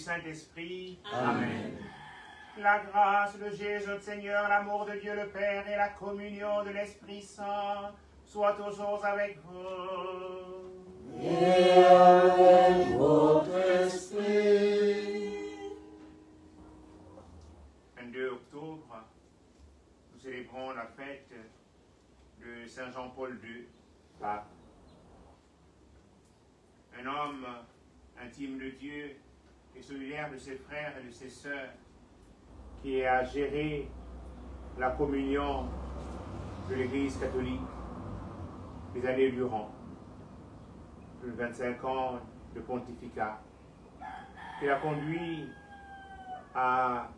Saint-Esprit. Amen. La grâce de Jésus notre Seigneur, l'amour de Dieu le Père et la communion de l'Esprit Saint soient toujours avec vous. Et avec votre esprit. 22 octobre, nous célébrons la fête de Saint Jean-Paul II, pape. Un homme intime de Dieu et solidaire de ses frères et de ses sœurs, qui a géré la communion de l'Église catholique des années durant, plus de 25 ans de pontificat, qui l'a conduit à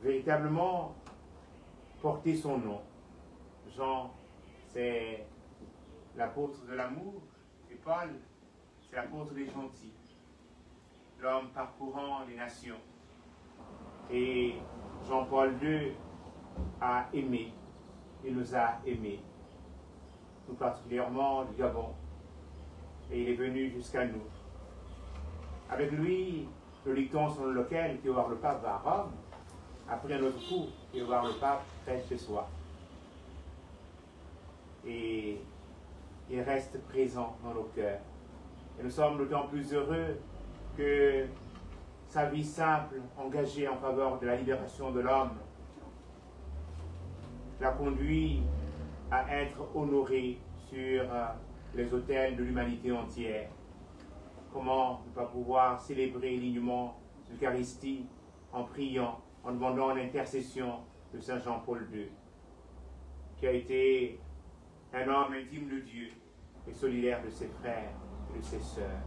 véritablement porter son nom. Jean, c'est l'apôtre de l'amour, et Paul, c'est l'apôtre des gentils. L'homme parcourant les nations. Et Jean-Paul II a aimé, il nous a aimés, tout particulièrement du Gabon, et il est venu jusqu'à nous. Avec lui, le dicton selon lequel qui voir le pape va à Rome, après un autre coup, qui voir le pape reste chez soi. Et il reste présent dans nos cœurs. Et nous sommes d'autant plus heureux que sa vie simple, engagée en faveur de la libération de l'homme, l'a conduit à être honoré sur les autels de l'humanité entière. Comment ne pas pouvoir célébrer dignement l'Eucharistie en priant, en demandant l'intercession de Saint Jean-Paul II, qui a été un homme intime de Dieu et solidaire de ses frères et de ses sœurs.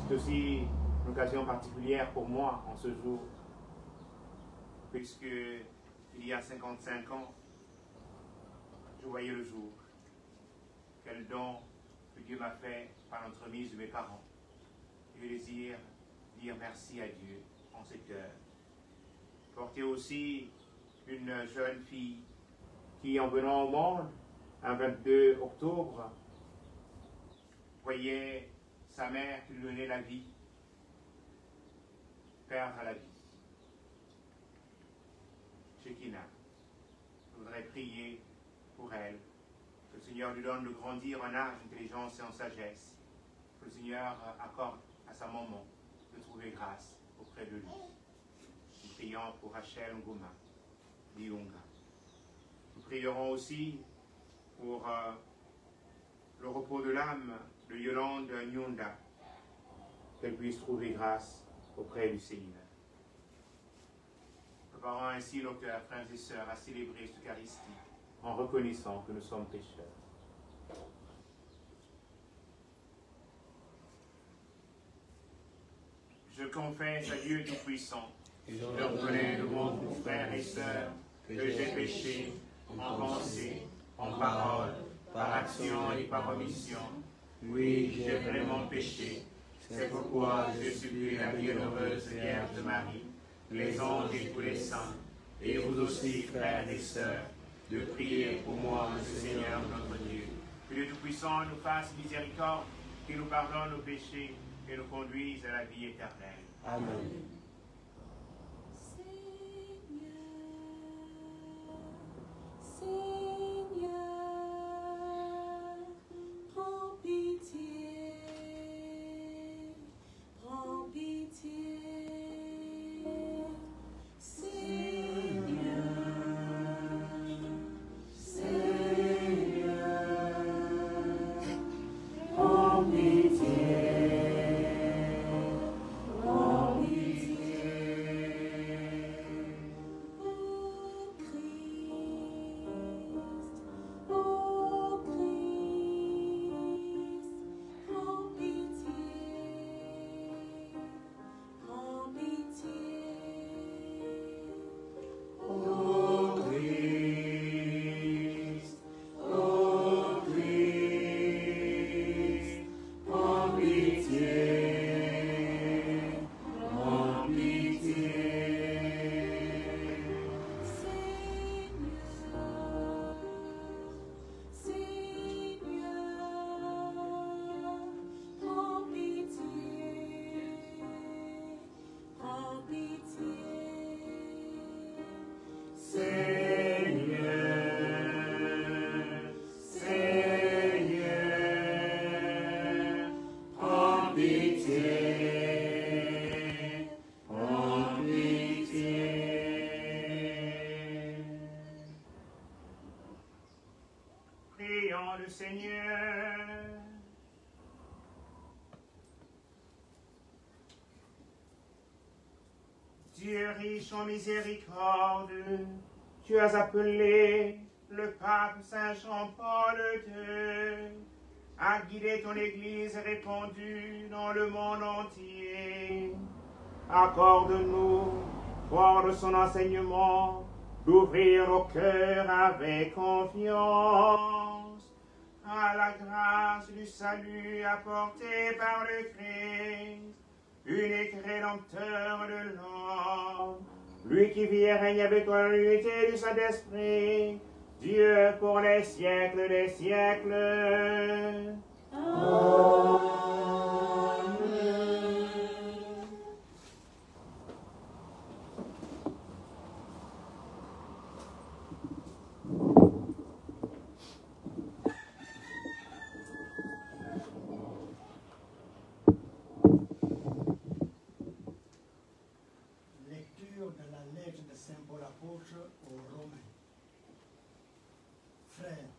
C'est aussi une occasion particulière pour moi en ce jour, puisque il y a 55 ans, je voyais le jour. Quel don que Dieu m'a fait par l'entremise de mes parents. Je désire dire merci à Dieu en cette heure. Porter aussi une jeune fille qui, en venant au monde, un 22 octobre, voyait sa mère qui lui donnait la vie, perdre la vie. Shekinah, je voudrais prier pour elle, que le Seigneur lui donne de grandir en âge, intelligence et en sagesse, que le Seigneur accorde à sa maman de trouver grâce auprès de lui. Nous prions pour Rachel Ngoma, Lilonga. Nous prierons aussi pour le repos de l'âme de Yolande Nyonda, qu'elle puisse trouver grâce auprès du Seigneur. Préparons ainsi nos cœurs, frères et sœurs, à célébrer cette Eucharistie en reconnaissant que nous sommes pécheurs. Je confesse à Dieu Tout-Puissant, je reconnais devant vous, frères et sœurs, que j'ai péché en pensée, en parole, par action et par omission. Oui, j'ai vraiment péché. C'est pourquoi je supplie la bienheureuse Vierge Marie, les anges et tous les saints, et vous aussi, frères et sœurs, de prier pour moi, le Seigneur notre Dieu. Que Dieu Tout-Puissant nous fasse miséricorde, qu'il nous pardonne nos péchés et nous conduise à la vie éternelle. Amen. Seigneur, Prions le Seigneur. Dieu riche en miséricorde, tu as appelé le pape Saint Jean-Paul II à guider ton Église répandue dans le monde entier. Accorde-nous, fort de son enseignement, d'ouvrir nos cœurs avec confiance à la grâce du salut apporté par le Christ, unique rédempteur de l'homme, lui qui vit et règne avec toi dans l'unité du Saint-Esprit, Dieu pour les siècles des siècles. Amen. Lecture de la lettre de Saint Paul apôtre aux Romains. Frères,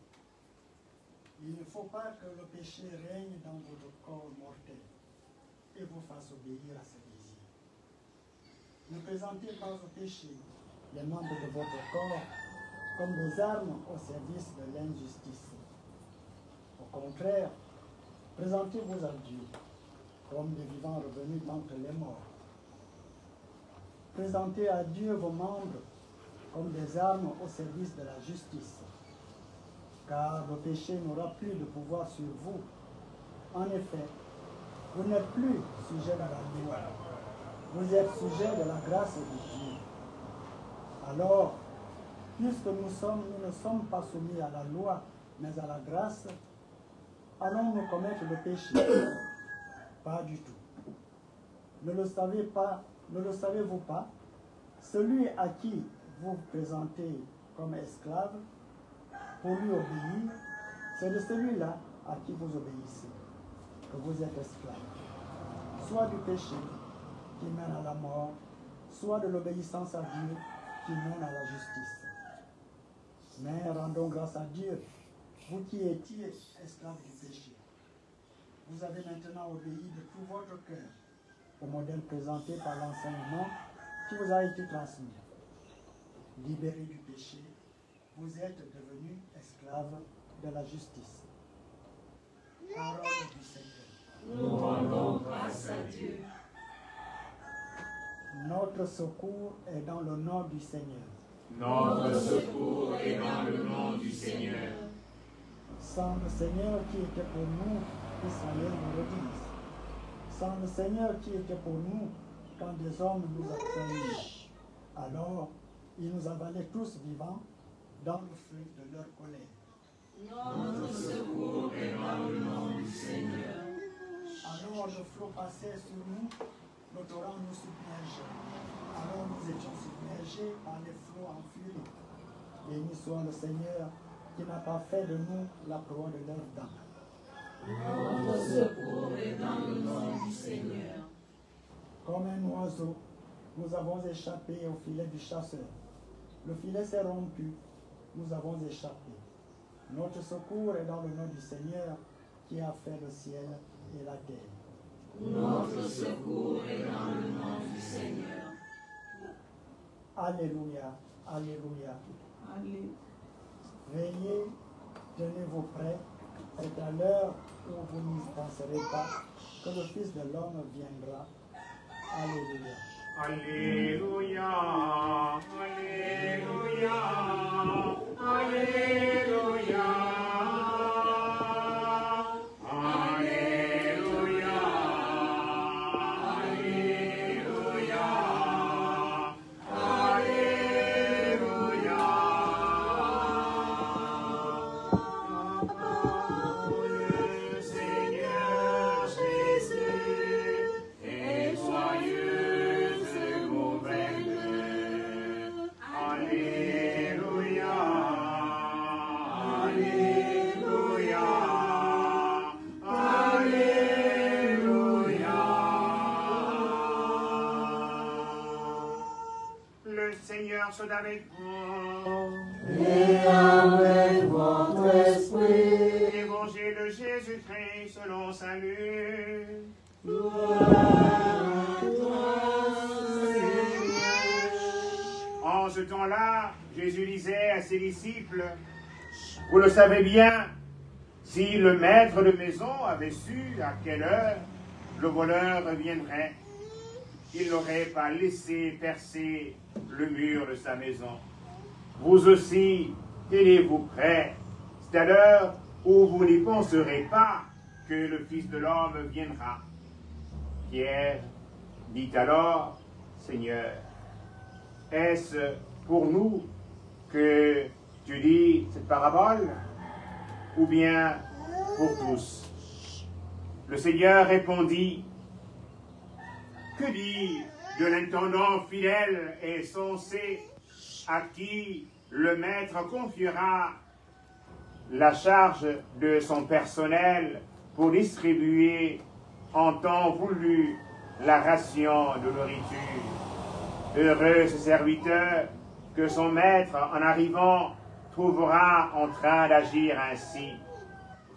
il ne faut pas que le péché règne dans votre corps mortel et vous fasse obéir à ses désirs. Ne présentez pas au péché les membres de votre corps comme des armes au service de l'injustice. Au contraire, présentez-vous à Dieu comme des vivants revenus d'entre les morts. Présentez à Dieu vos membres comme des armes au service de la justice, car le péché n'aura plus de pouvoir sur vous. En effet, vous n'êtes plus sujet de la loi, vous êtes sujet de la grâce de Dieu. Alors, puisque nous ne sommes pas soumis à la loi, mais à la grâce, allons-nous commettre le péché? Pas du tout. Ne le savez-vous pas? Celui à qui vous vous présentez comme esclave, pour lui obéir, c'est de celui-là à qui vous obéissez, que vous êtes esclave. Soit du péché qui mène à la mort, soit de l'obéissance à Dieu qui mène à la justice. Mais rendons grâce à Dieu, vous qui étiez esclaves du péché. Vous avez maintenant obéi de tout votre cœur au modèle présenté par l'enseignement qui vous a été transmis. Libérés du péché, vous êtes devenus esclaves de la justice. Parole du Seigneur. Nous rendons grâce à Dieu. Notre secours est dans le nom du Seigneur. Notre secours est dans le nom du Seigneur. Sans le Seigneur qui était pour nous, Israël nous le dise. Sans le Seigneur qui était pour nous, quand des hommes nous ont trahis, alors ils nous avalaient tous vivants dans le feu de leur colère. Notre secours est dans le nom du Seigneur. Alors le flot passait sur nous, le torrent nous submergeait. Alors nous étions submergés par les flots en furie. Béni soit le Seigneur qui n'a pas fait de nous la proie de leurs dents. Notre secours est dans le nom du Seigneur. Comme un oiseau, nous avons échappé au filet du chasseur. Le filet s'est rompu, nous avons échappé. Notre secours est dans le nom du Seigneur qui a fait le ciel et la terre. Notre secours est dans le nom du Seigneur. Alléluia, alléluia. Alléluia. Veillez, tenez-vous prêts, c'est à l'heure où vous n'y penserez pas que le Fils de l'homme viendra. Alléluia. Alléluia, Alléluia, Alléluia, Alléluia, Alléluia, Alléluia. Le Seigneur Jésus est joyeux. Alléluia, Alléluia, Alléluia. Le Seigneur soit avec vous. Et avec votre esprit. titré selon Saint-Luc. En ce temps-là, Jésus disait à ses disciples, « Vous le savez bien, si le maître de maison avait su à quelle heure le voleur reviendrait, il n'aurait pas laissé percer le mur de sa maison. Vous aussi, tenez-vous prêts, c'est à l'heure où vous n'y penserez pas que le Fils de l'homme viendra. » Pierre dit alors, « Seigneur, est-ce pour nous que tu dis cette parabole, ou bien pour tous? » Le Seigneur répondit, « Que dire de l'intendant fidèle et sensé à qui le maître confiera la charge de son personnel pour distribuer en temps voulu la ration de nourriture? Heureux ce serviteur que son maître, en arrivant, trouvera en train d'agir ainsi.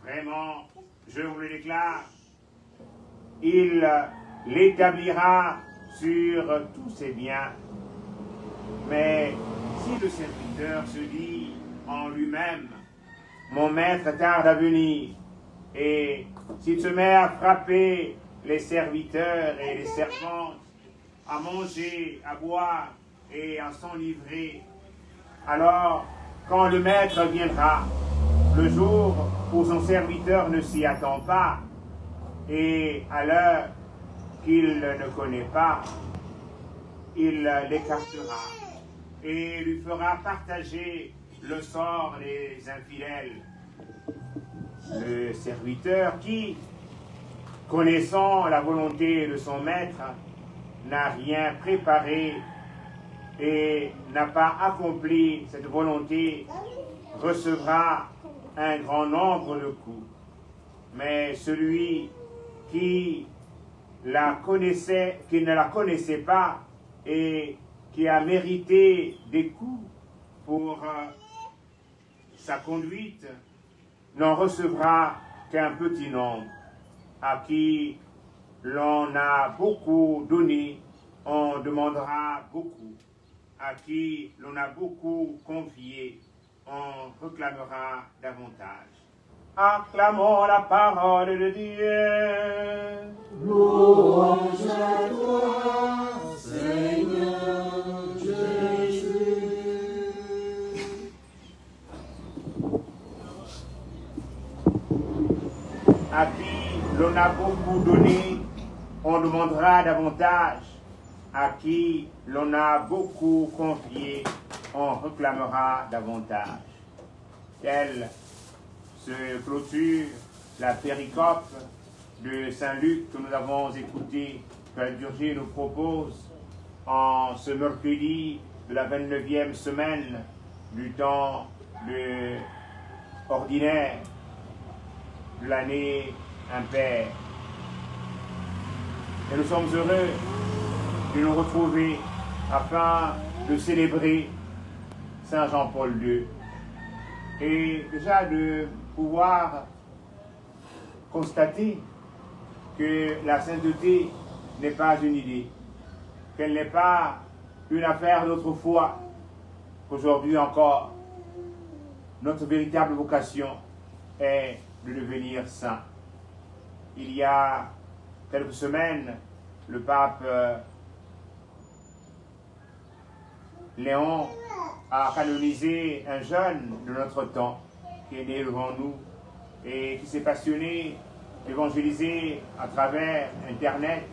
Vraiment, je vous le déclare, il l'établira sur tous ses biens. Mais si le serviteur se dit en lui-même, mon maître tarde à venir, et s'il se met à frapper les serviteurs et les servantes, à manger, à boire et à s'enivrer, alors quand le maître viendra, le jour où son serviteur ne s'y attend pas, et à l'heure qu'il ne connaît pas, il l'écartera et lui fera partager le sort des infidèles. Le serviteur qui, connaissant la volonté de son maître, n'a rien préparé et n'a pas accompli cette volonté, recevra un grand nombre de coups. Mais celui qui ne la connaissait pas et qui a mérité des coups pour sa conduite, n'en recevra qu'un petit nombre. À qui l'on a beaucoup donné, on demandera beaucoup. À qui l'on a beaucoup confié, on réclamera davantage. Acclamons la parole de Dieu. Louange à toi, Seigneur Jésus. À qui l'on a beaucoup donné, on demandera davantage. À qui l'on a beaucoup confié, on réclamera davantage. Telle se clôture la péricope de Saint-Luc que nous avons écouté, que la liturgie nous propose en ce mercredi de la 29e semaine du temps ordinaire de l'année impaire. Et nous sommes heureux de nous retrouver afin de célébrer Saint Jean-Paul II et déjà de pouvoir constater que la sainteté n'est pas une idée, qu'elle n'est pas une affaire d'autrefois, qu'aujourd'hui encore, notre véritable vocation est de devenir saint. Il y a quelques semaines, le pape Léon a canonisé un jeune de notre temps qui est né devant nous et qui s'est passionné d'évangéliser à travers Internet.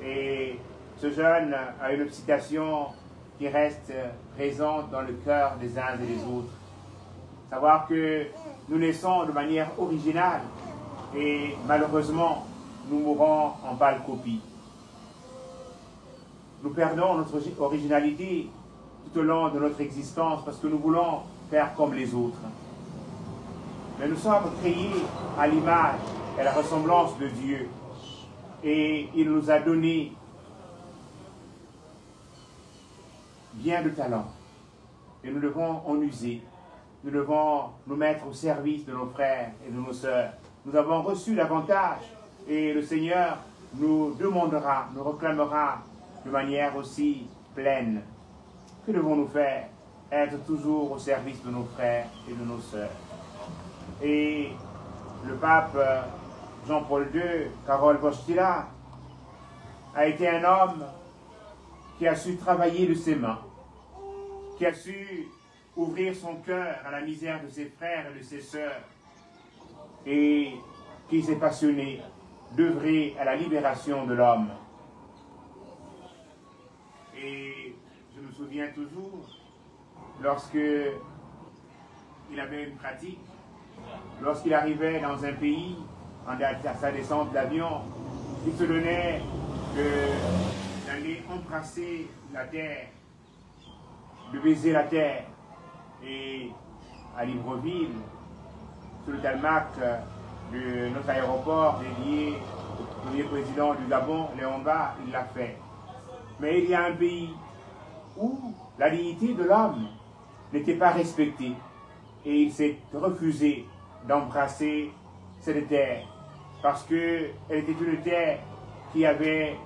Et ce jeune a une citation qui reste présente dans le cœur des uns et des autres. Savoir que nous naissons de manière originale et malheureusement nous mourons en pâle copie. Nous perdons notre originalité tout au long de notre existence parce que nous voulons faire comme les autres. Mais nous sommes créés à l'image et à la ressemblance de Dieu. Et il nous a donné bien de talents. Et nous devons en user. Nous devons nous mettre au service de nos frères et de nos sœurs nous avons reçu l'avantage et le Seigneur nous demandera, nous réclamera de manière aussi pleine. Que devons-nous faire? Être toujours au service de nos frères et de nos sœurs. Et le pape Jean-Paul II, Karol Wojtyła, a été un homme qui a su travailler de ses mains, qui a su ouvrir son cœur à la misère de ses frères et de ses sœurs, et qui s'est passionné d'œuvrer à la libération de l'homme. Et je me souviens toujours, lorsque il avait une pratique, lorsqu'il arrivait dans un pays, à sa descente d'avion, il se donnait d'aller embrasser la terre, de baiser la terre. Et à Libreville, sur le tarmac de notre aéroport dédié au premier président du Gabon, Léon Mba, il l'a fait. Mais il y a un pays où la dignité de l'homme n'était pas respectée et il s'est refusé d'embrasser cette terre parce qu'elle était une terre qui avait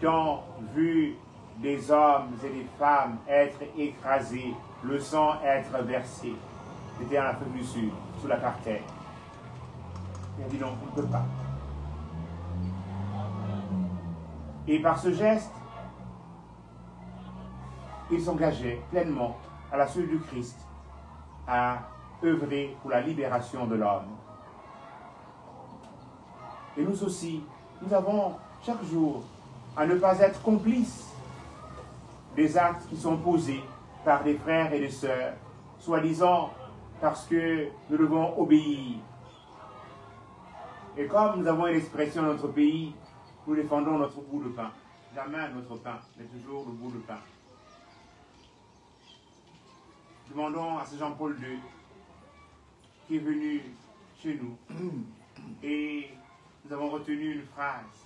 tant vu des hommes et des femmes être écrasés, le sang être versé. C'était en Afrique du Sud, sous la l'apartheid. Il a dit non, on ne peut pas. Et par ce geste, il s'engageait pleinement à la suite du Christ à œuvrer pour la libération de l'homme. Et nous aussi, nous avons chaque jour à ne pas être complices des actes qui sont posés par des frères et des sœurs, soi-disant parce que nous devons obéir. Et comme nous avons une expression dans notre pays, nous défendons notre bout de pain. Jamais notre pain, mais toujours le bout de pain. Demandons à ce Jean-Paul II, qui est venu chez nous, et nous avons retenu une phrase.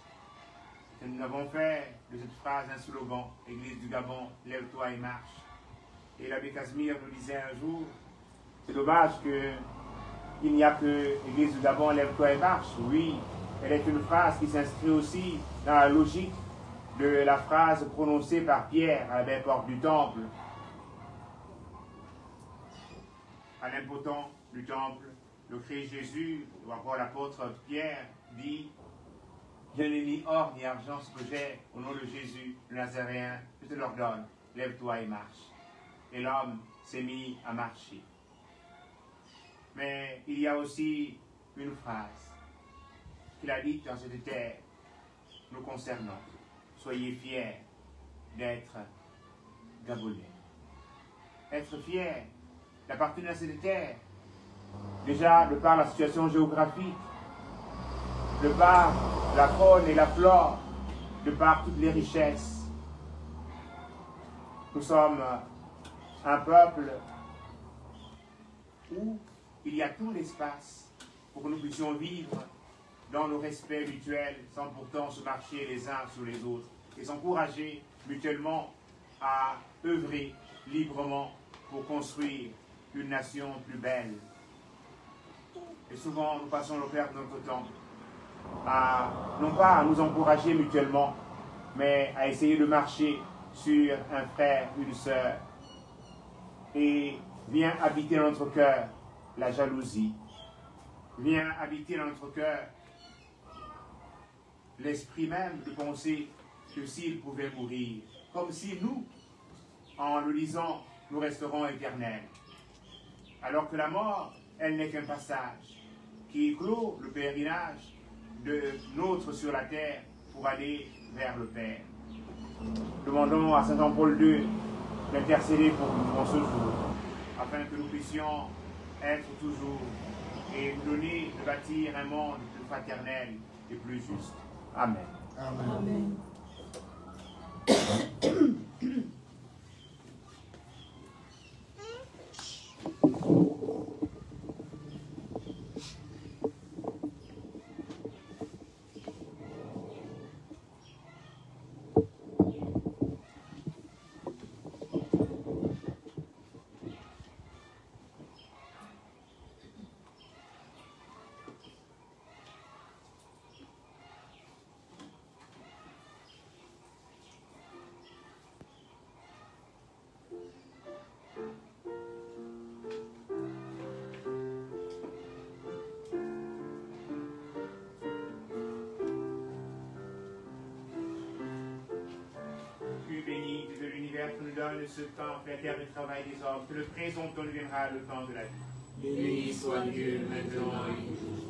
Et nous avons fait de cette phrase un slogan, Église du Gabon, lève-toi et marche. Et l'abbé Casimir nous disait un jour, c'est dommage qu'il n'y a que Église du Gabon, lève-toi et marche. Oui, elle est une phrase qui s'inscrit aussi dans la logique de la phrase prononcée par Pierre à la porte du temple. À l'impotent du temple, le Christ Jésus, ou encore l'apôtre Pierre, dit « Je n'ai ni or ni argent, ce que j'ai, au nom de Jésus, le Nazaréen, je te l'ordonne, lève-toi et marche. » Et l'homme s'est mis à marcher. Mais il y a aussi une phrase qu'il a dite dans cette terre, nous concernant. Soyez fiers d'être Gabonais. Être fiers d'appartenir à cette terre, déjà de par la situation géographique, de par la faune et la flore, de par toutes les richesses. Nous sommes un peuple où il y a tout l'espace pour que nous puissions vivre dans le respect mutuel sans pourtant se marcher les uns sur les autres et s'encourager mutuellement à œuvrer librement pour construire une nation plus belle. Et souvent, nous passons le père de notre temps à, non pas à nous encourager mutuellement, mais à essayer de marcher sur un frère, une sœur. Et vient habiter dans notre cœur la jalousie. Vient habiter dans notre cœur l'esprit même de penser que s'il pouvait mourir, comme si nous, en le lisant, nous resterons éternels. Alors que la mort, elle n'est qu'un passage qui clôt le pèlerinage de nôtre sur la terre pour aller vers le Père. Demandons à Saint Jean-Paul II d'intercéder pour nous en ce jour, afin que nous puissions être toujours et nous donner de bâtir un monde plus fraternel et plus juste. Amen. Amen. Père, tu nous donnes ce temps, Père, du travail des hommes, que le présent temps deviendra le temps de la vie. Béni soit Dieu maintenant et toujours.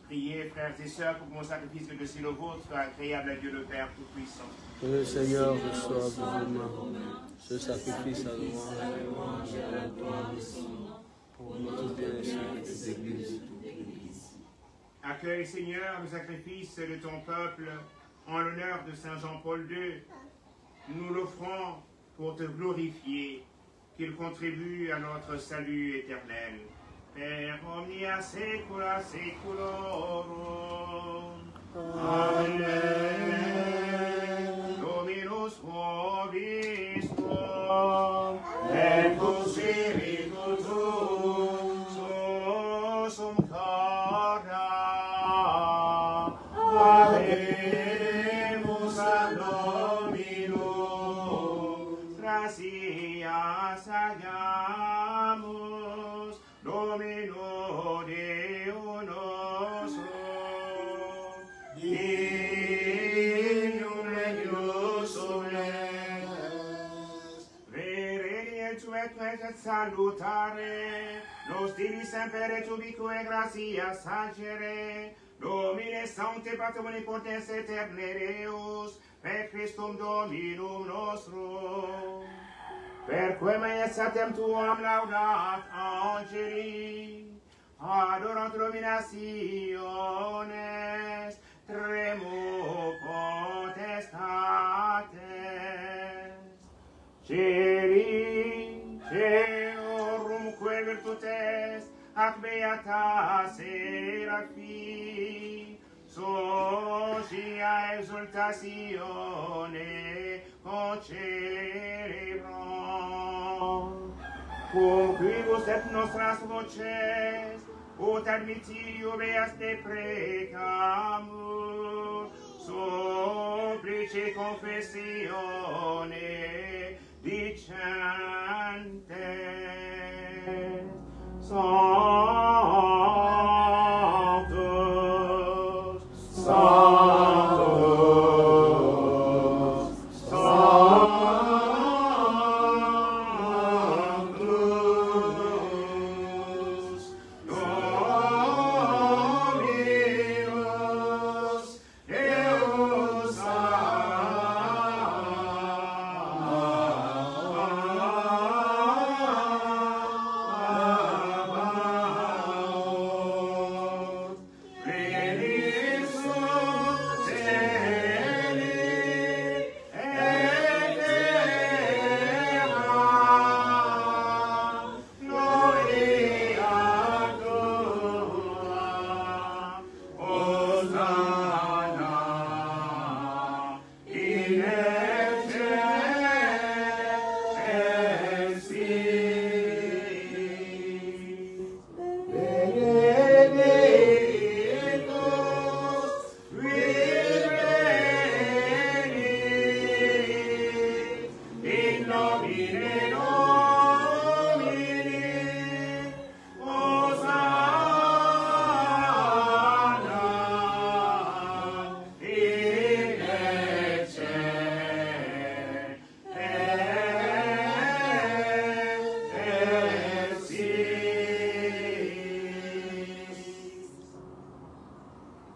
Priez, frères et sœurs, pour que mon sacrifice que c'est le vôtre soit agréable à Dieu le Père Tout-Puissant. Que le Seigneur reçoive de vos mains ce sacrifice à louange et à la gloire de son nom, pour notre bien et celui de l'Église. Accueille, Seigneur, le sacrifice de ton peuple en l'honneur de Saint Jean-Paul II. Nous l'offrons pour te glorifier, qu'il contribue à notre salut éternel. Per omnia saecula saeculorum. Amen. Dominus vobiscum, et cum spiritu tuum, sum cora. Habemus ad Dominum, gratias agamus, Domino Deo nostro, in regno soles, veredientu et salutare, nos divi semper et ubique gratia sagere, Domine sancte patrimoni potens aeterne Deus, per Christum Dominum nostrum. Per quem satem tuam laudat angeli, adorant dominationes, tremo potestates. Celi, ceorumque virtutes, ac beata serafim, socia exultatione concerebrum. Cum quibus et nostras voces, ut admitio beas te precamur, supplice confessione dicente. Sanctus, Sanctus, Sanctus, Dominus Deus Sabaoth.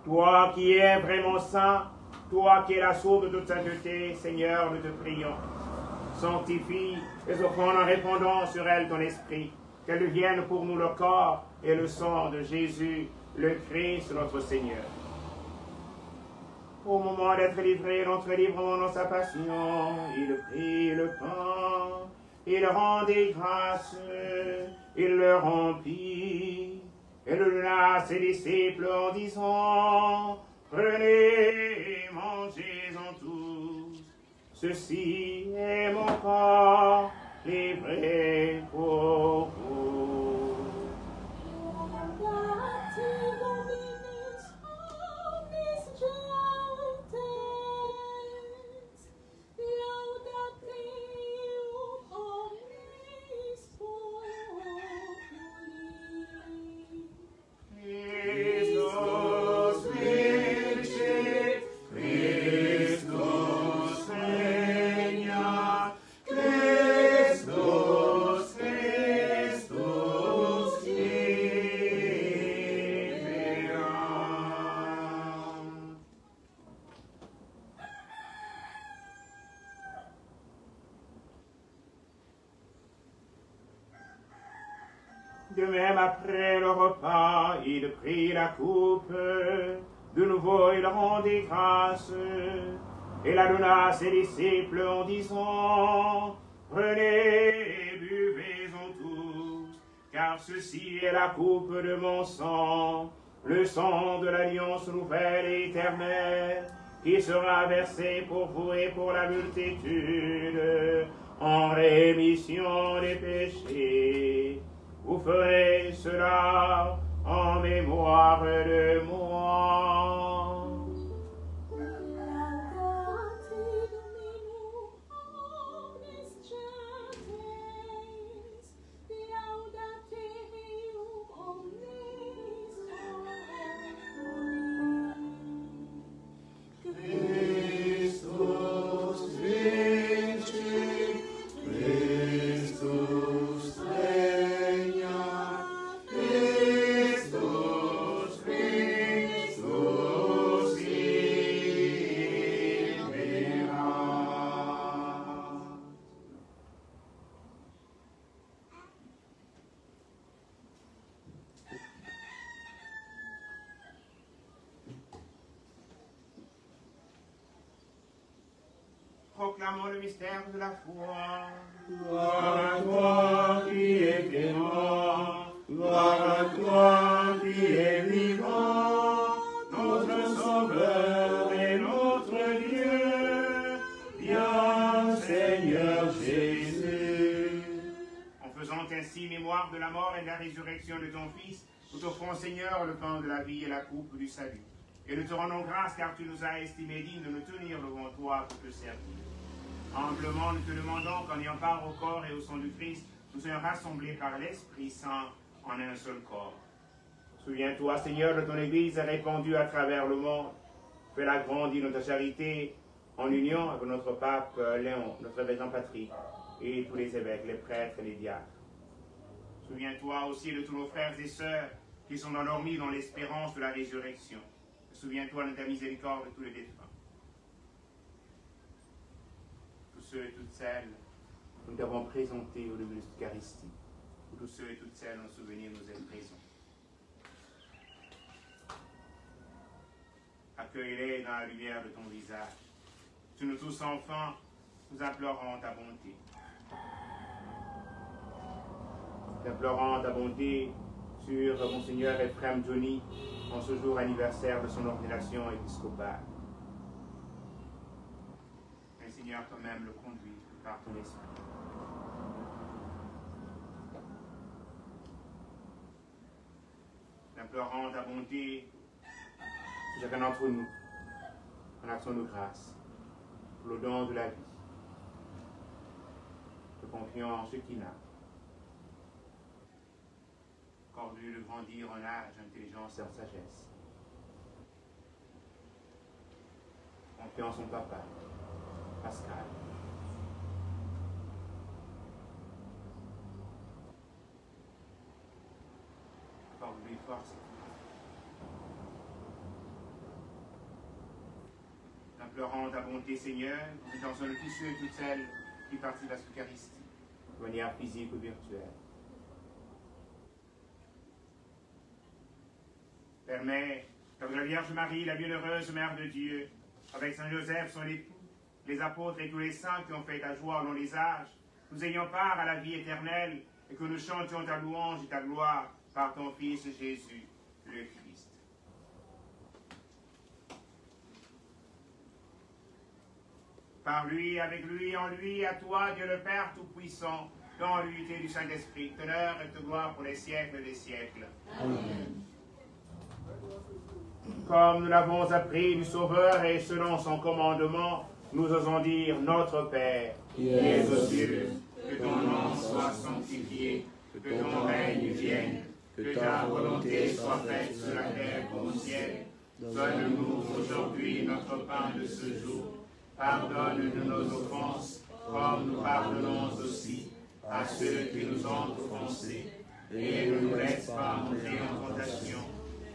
Toi qui es vraiment saint, toi qui es la source de toute sainteté, Seigneur, nous te prions. Sanctifie les offrandes en répandant sur elles ton esprit, qu'elles deviennent pour nous le corps et le sang de Jésus, le Christ, notre Seigneur. Au moment d'être livré, notre librement dans sa passion, il prit le pain, il rendit grâce, il le rompit, et le donna à ses disciples en disant, prenez, mangez-en tous, ceci est mon corps livré pour vous. De même, après le repas, il prit la coupe. De nouveau, il rendit grâce et la donna à ses disciples en disant, prenez et buvez-en tous, car ceci est la coupe de mon sang, le sang de l'alliance nouvelle et éternelle, qui sera versé pour vous et pour la multitude, en rémission des péchés. Vous ferez cela en mémoire de moi. Proclamons le mystère de la foi. Gloire à toi qui es clément, gloire à toi qui es vivant, notre Sauveur et notre Dieu, viens Seigneur Jésus. En faisant ainsi mémoire de la mort et de la résurrection de ton Fils, nous t'offrons Seigneur le pain de la vie et la coupe du salut. Et nous te rendons grâce car tu nous as estimés dignes de nous tenir devant toi pour te servir. Humblement, nous te demandons qu'en ayant part au corps et au sang du Christ, nous soyons rassemblés par l'Esprit Saint en un seul corps. Souviens-toi, Seigneur, de ton Église répandue à travers le monde. Fais-la grandir dans ta charité en union avec notre pape Léon, notre évêque en patrie, et tous les évêques, les prêtres et les diacres. Souviens-toi aussi de tous nos frères et sœurs qui sont endormis dans l'espérance de la résurrection. Souviens-toi de ta miséricorde de tous les défunts. Tous ceux et toutes celles que nous t'avons présentés au début de l'Eucharistie, tous ceux et toutes celles dont souvenir nous est présent. Accueille-les dans la lumière de ton visage. Tu nous tous enfants, nous implorons ta bonté. Nous implorons ta bonté sur Monseigneur Ephrem Johnny en ce jour anniversaire de son ordination épiscopale. Mais Seigneur, quand même le conduit par ton esprit. Nous implorons ta bonté sur chacun d'entre nous, en action de grâce, pour le don de la vie. Te confions en ce qui n'a. Accorde-lui de grandir en âge, intelligence et en sagesse. Confions en son papa, Pascal. Accorde-lui force et implorant ta bonté, Seigneur, nous intentionnons tous ceux et toutes celles qui participent à cette Eucharistie, de manière physique ou virtuelle. Permets qu'avec la Vierge Marie, la bienheureuse Mère de Dieu, avec Saint Joseph, son époux, les apôtres et tous les saints qui ont fait ta joie au long des âges, nous ayons part à la vie éternelle et que nous chantions ta louange et ta gloire par ton Fils Jésus, le Christ. Par lui, avec lui, en lui, à toi, Dieu le Père Tout-Puissant, dans l'unité du Saint-Esprit, honneur et gloire pour les siècles des siècles. Amen. Comme nous l'avons appris du Sauveur et selon son commandement, nous osons dire notre Père, qui es aux cieux, que ton nom soit sanctifié, que ton règne vienne, que ta volonté soit faite sur la terre comme au ciel. Donne-nous aujourd'hui notre pain de ce jour. Pardonne-nous nos offenses, comme nous pardonnons aussi à ceux qui nous ont offensés. Et ne nous laisse pas entrer en tentation,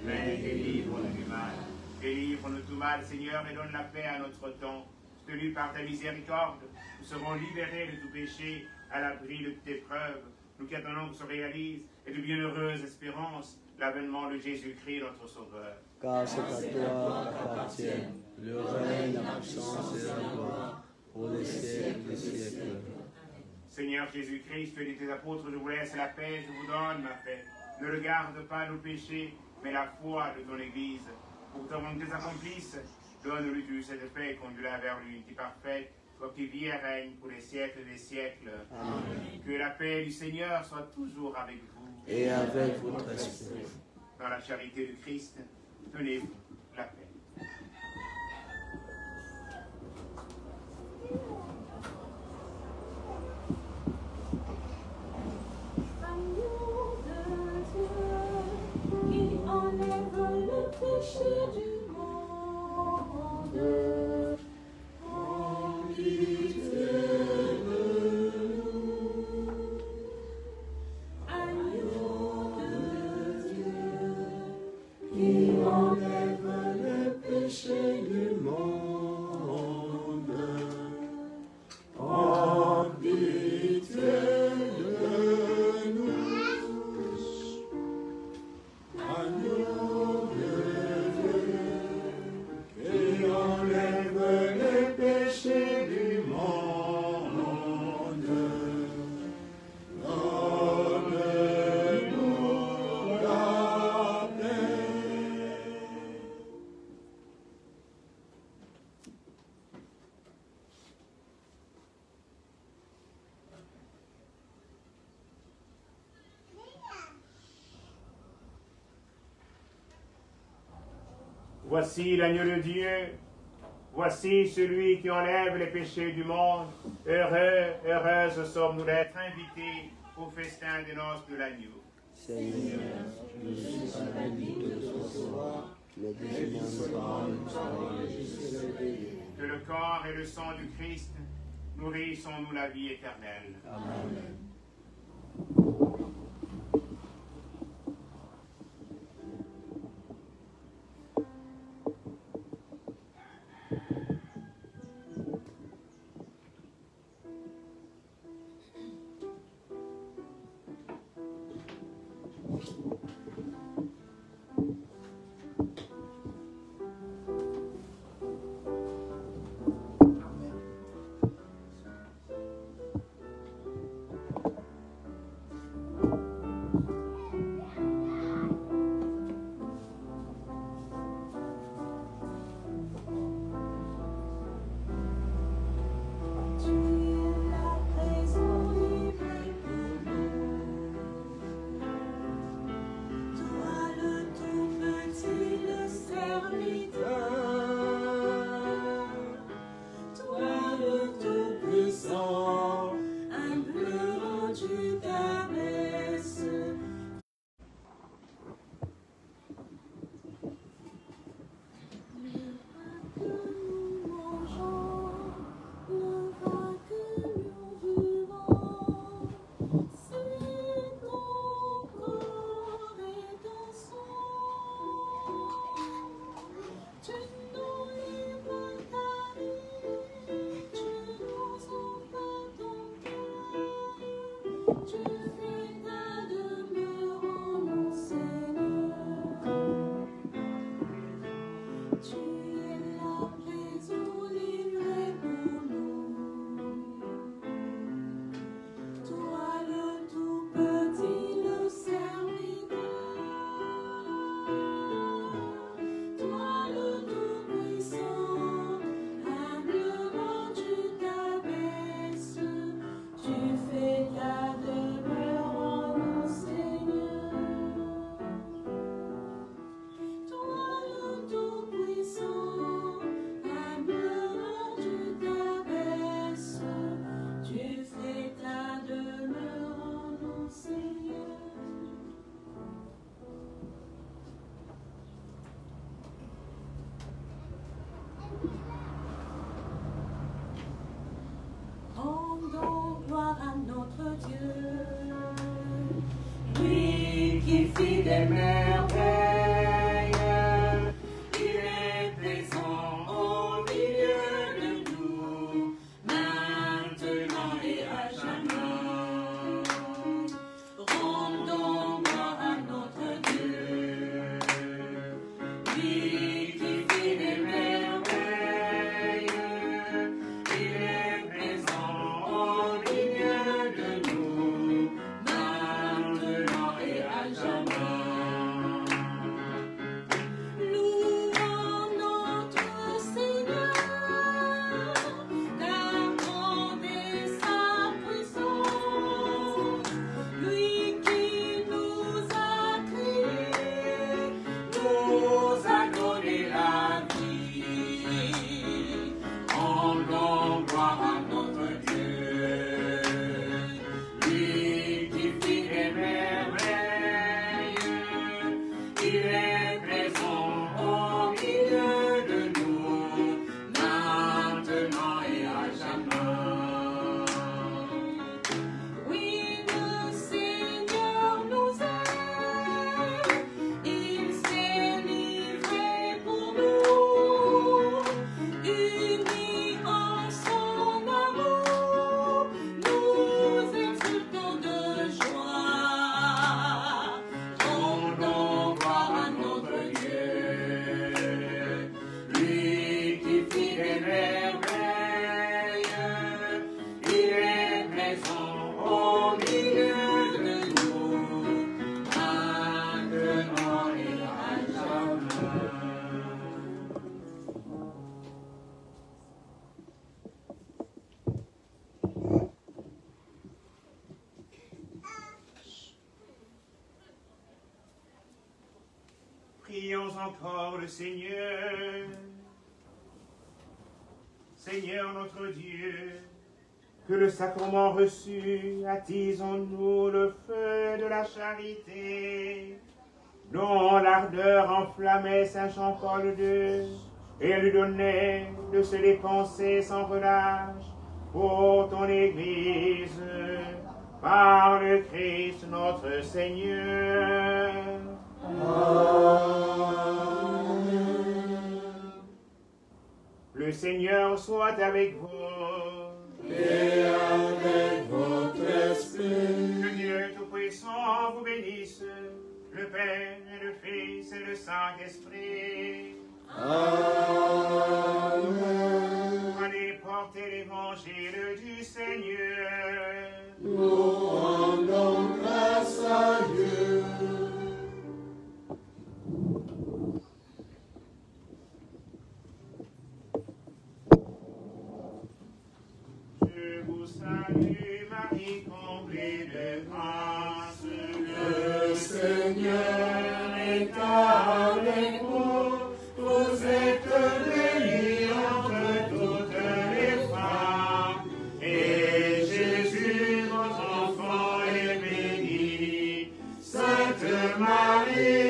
mais délivre-nous du mal. Délivre-nous tout mal, Seigneur, et donne la paix à notre temps. Tenu par ta miséricorde, nous serons libérés de tout péché, à l'abri de toute épreuve. Nous qui attendons que se réalise, et de bienheureuse espérance, l'avènement de Jésus-Christ, notre Sauveur. Car c'est à toi qu'appartiennent le règne, la puissance et la gloire, pour les siècles des siècles. Seigneur Jésus-Christ, tu as dit tes apôtres, je vous laisse la paix, je vous donne ma paix. Ne regarde pas nos péchés, mais la foi de ton Église. Pour que ta volonté s'accomplisse, donne-lui cette paix et conduis-la vers l'unité parfaite, toi qui vis et règne pour les siècles des siècles. Amen. Que la paix du Seigneur soit toujours avec vous. Et avec votre esprit. Dans la charité du Christ, tenez-vous la paix. Voici l'agneau de Dieu, voici celui qui enlève les péchés du monde. Heureux, heureuses sommes-nous d'être invités au festin des noces de l'agneau. Seigneur, je ne suis pas digne de te recevoir, mais dis seulement une parole et je serai béni. Que le corps et le sang du Christ nourrissons-nous la vie éternelle. Amen. encore le Seigneur. Seigneur notre Dieu, que le sacrement reçu attise en nous le feu de la charité, dont l'ardeur enflammait Saint Jean-Paul II et lui donnait de se dépenser sans relâche pour ton Église, par le Christ notre Seigneur. Amen. Le Seigneur soit avec vous. Et avec votre esprit. Que Dieu Tout-Puissant vous bénisse, le Père et le Fils et le Saint-Esprit. Amen. Allez porter l'évangile du Seigneur. Nous rendons grâce à Dieu. Je vous salue, Marie, comblée de grâce. Le Seigneur est avec vous. Vous êtes bénie entre toutes les femmes. Et Jésus, votre enfant, est béni. Sainte Marie,